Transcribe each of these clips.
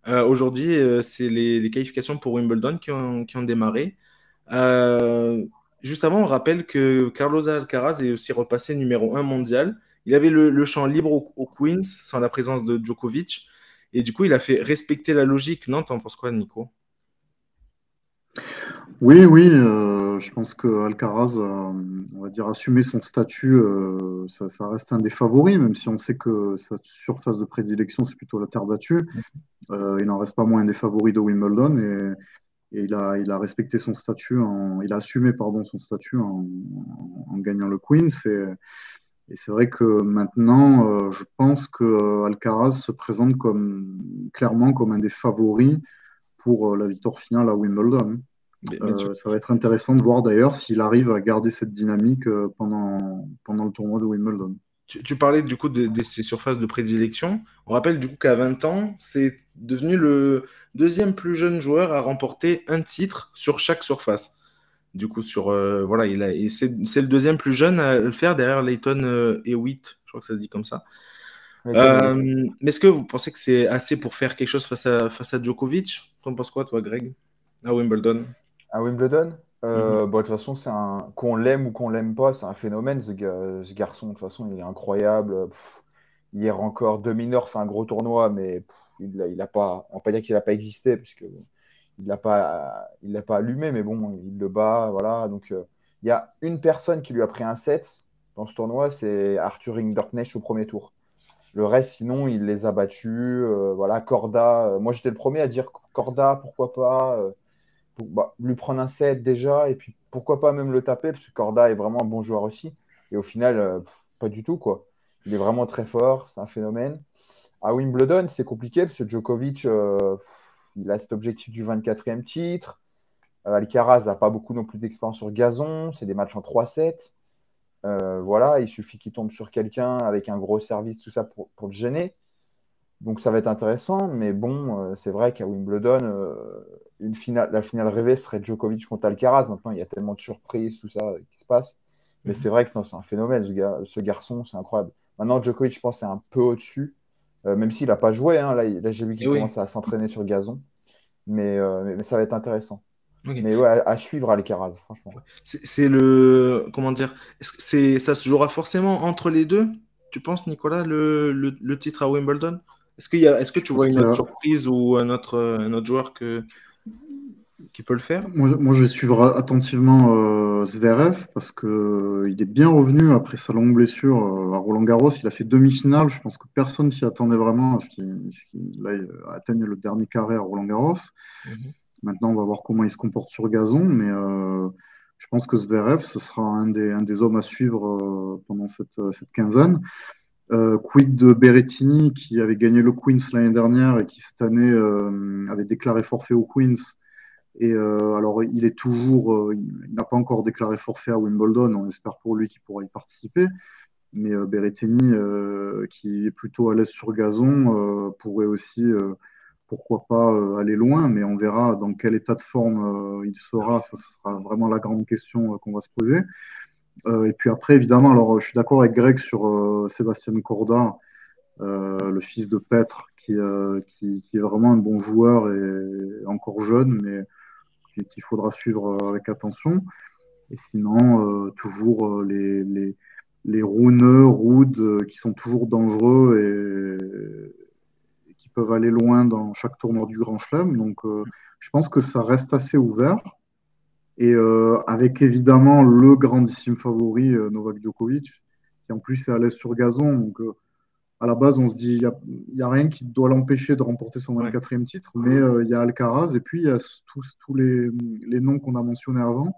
Aujourd'hui, c'est les qualifications pour Wimbledon qui ont démarré. Euh, Juste avant, on rappelle que Carlos Alcaraz est aussi repassé numéro 1 mondial. Il avait le champ libre au Queens sans la présence de Djokovic. Et du coup, il a fait respecter la logique. Non, t'en penses quoi, Nico? Oui, oui, je pense que Alcaraz, on va dire, assumer son statut, ça reste un des favoris, même si on sait que sa surface de prédilection, c'est plutôt la terre battue. Il n'en reste pas moins un des favoris de Wimbledon et il a respecté son statut, il a assumé, pardon, son statut en gagnant le Queens. Et c'est vrai que maintenant, je pense que Alcaraz se présente clairement comme un des favoris pour la victoire finale à Wimbledon. Mais Ça va être intéressant de voir d'ailleurs s'il arrive à garder cette dynamique pendant le tournoi de Wimbledon. tu parlais du coup de ses surfaces de prédilection. On rappelle du coup qu'à 20 ans, c'est devenu le deuxième plus jeune joueur à remporter un titre sur chaque surface. Du coup, voilà, et c'est le deuxième plus jeune à le faire derrière Leighton Hewitt. Je crois que ça se dit comme ça. Nathan Hewitt, ouais. Mais est-ce que vous pensez que c'est assez pour faire quelque chose face à Djokovic? T'en penses quoi, toi, Greg? À Wimbledon? À Wimbledon, Mhm. bon, de toute façon, qu'on l'aime ou qu'on l'aime pas, c'est un phénomène, ce garçon. De toute façon, il est incroyable. Hier encore, demi-heure fait un gros tournoi, mais il a pas, on va pas dire qu'il n'a pas existé, puisque il l'a pas allumé, mais bon, il le bat, voilà. Donc, il y a une personne qui lui a pris un set dans ce tournoi, c'est Arthur Rinderknecht au premier tour. Le reste, sinon, il les a battus. Voilà, Corda. Moi, j'étais le premier à dire Corda, pourquoi pas. Lui prendre un set déjà, et puis pourquoi pas même le taper, parce que Corda est vraiment un bon joueur aussi. Et au final, pas du tout, quoi. Il est vraiment très fort, c'est un phénomène. À Wimbledon, c'est compliqué, parce que Djokovic, il a cet objectif du 24e titre. Alcaraz n'a pas beaucoup non plus d'expérience sur gazon, c'est des matchs en 3-7. Voilà, il suffit qu'il tombe sur quelqu'un avec un gros service, tout ça, pour le gêner. Donc ça va être intéressant, mais bon, c'est vrai qu'à Wimbledon, la finale rêvée serait Djokovic contre Alcaraz. Maintenant, il y a tellement de surprises, tout ça qui se passe. Mais Mhm. c'est vrai que c'est un phénomène, ce garçon, c'est incroyable. Maintenant, Djokovic, je pense, est un peu au-dessus, même s'il n'a pas joué. Hein. Là, j'ai vu Et qu'il oui. commence à s'entraîner sur gazon. Mais ça va être intéressant. Ok. Mais ouais, à suivre Alcaraz, franchement. C'est le. Comment dire? Est-ce que ça se jouera forcément entre les deux? Tu penses, Nicolas, le titre à Wimbledon? Est-ce que Je tu vois pense une qu'il y autre a, surprise ou un autre joueur qui peut le faire? moi, je vais suivre attentivement Zverev parce que il est bien revenu après sa longue blessure à Roland-Garros. Il a fait demi-finale. Je pense que personne s'y attendait vraiment à ce qu'il atteigne le dernier carré à Roland-Garros. Mhm. Maintenant, on va voir comment il se comporte sur gazon, mais je pense que Zverev, ce sera un des hommes à suivre pendant cette quinzaine. Quid de Berrettini qui avait gagné le Queens l'année dernière et qui cette année avait déclaré forfait au Queens. Et alors, il n'a pas encore déclaré forfait à Wimbledon. On espère pour lui qu'il pourra y participer. Mais Berrettini, qui est plutôt à l'aise sur gazon, pourrait aussi, pourquoi pas, aller loin. Mais on verra dans quel état de forme il Ah sera. oui. Ça sera vraiment la grande question qu'on va se poser. Et puis après, évidemment, alors je suis d'accord avec Greg sur Sébastien Corda, le fils de Petr, qui est vraiment un bon joueur et encore jeune, mais qu'il faudra suivre avec attention. Et sinon, toujours les Rune, Ruud, qui sont toujours dangereux et qui peuvent aller loin dans chaque tournoi du Grand Chelem. Donc, je pense que ça reste assez ouvert. Et avec évidemment le grandissime favori, Novak Djokovic, qui en plus est à l'aise sur gazon. Donc, à la base, on se dit, il y a rien qui doit l'empêcher de remporter son Ouais. 24e titre, mais il y a Alcaraz et puis il y a tous les noms qu'on a mentionnés avant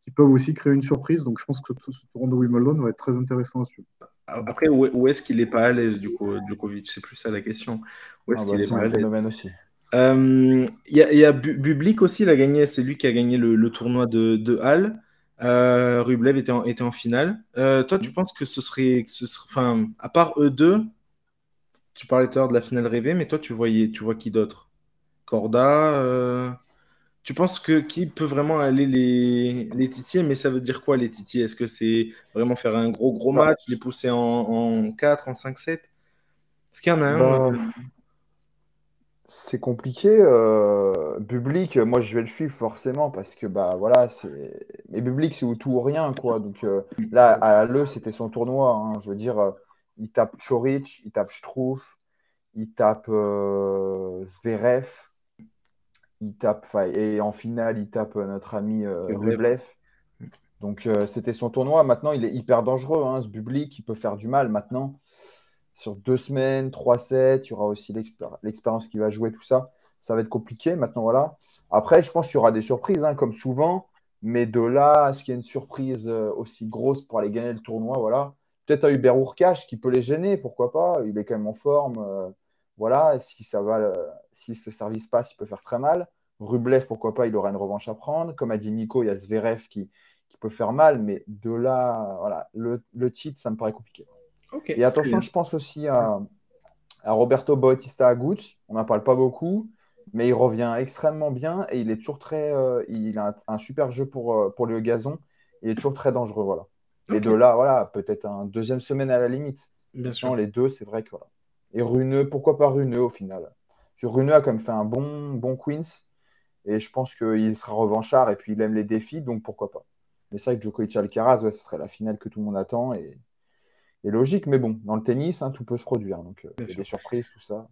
qui peuvent aussi créer une surprise. Donc je pense que tout ce tournoi de Wimbledon va être très intéressant à suivre. Après, où est-ce qu'il est pas à l'aise, du coup, Djokovic? C'est plus ça la question. Où Ah est-ce bah, qu'il est c'est pas un à l'aise? phénomène aussi. Il y a Bublik aussi, il a gagné, c'est lui qui a gagné le tournoi de Halle. Rublev était en finale. Toi, tu penses enfin, à part eux deux, tu parlais tout à l'heure de la finale rêvée, mais toi, tu vois qui d'autre? Corda, tu penses que qui peut vraiment aller les titiller, mais ça veut dire quoi les titiller? Est-ce que c'est vraiment faire un gros gros Bah, match, les pousser en 4 en 5-7? Est-ce qu'il y en a un? bah, C'est compliqué. Bublik, moi je vais le suivre forcément parce que bah voilà, c'est. Mais Bublik, c'est ou tout ou rien, quoi. Donc là, à l'E, c'était son tournoi, hein. Je veux dire, il tape Choric, il tape Struff, il tape Zverev, il tape. Et en finale, il tape notre ami Rublev. Rublev. Donc c'était son tournoi. Maintenant, il est hyper dangereux, hein, ce Bublik, il peut faire du mal maintenant. Sur 2 semaines, 3 sets, il y aura aussi l'expérience qui va jouer, tout ça. Ça va être compliqué maintenant, voilà. Après, je pense qu'il y aura des surprises, hein, comme souvent. Mais de là à ce qu'il y ait une surprise aussi grosse pour aller gagner le tournoi, voilà. Peut-être un Hubert Hurkacz qui peut les gêner, pourquoi pas. Il est quand même en forme. Voilà, si ça va, si ce service passe, il peut faire très mal. Rublev, pourquoi pas, il aura une revanche à prendre. Comme a dit Nico, il y a Zverev qui peut faire mal, mais de là, voilà, le titre, ça me paraît compliqué. Ok, Et très attention, bien. je pense aussi à Roberto Bautista Agut. On n'en parle pas beaucoup, mais il revient extrêmement bien et il est toujours très. Il a un super jeu pour le gazon. Il est toujours très dangereux, voilà. Mais Ok, de là, voilà, peut-être un deuxième semaine à la limite. bien sûr. Maintenant, les deux, c'est vrai que voilà. Et Runeux, pourquoi pas Runeux au final? Parce que Runeux a quand même fait un bon Queens et je pense qu'il sera revanchard et puis il aime les défis, donc pourquoi pas. Mais c'est vrai que Djokovic Alcaraz, ouais, ce serait la finale que tout le monde attend et logique, mais bon, dans le tennis, hein, tout peut se produire. Donc, Bien il y a sûr. des surprises, tout ça.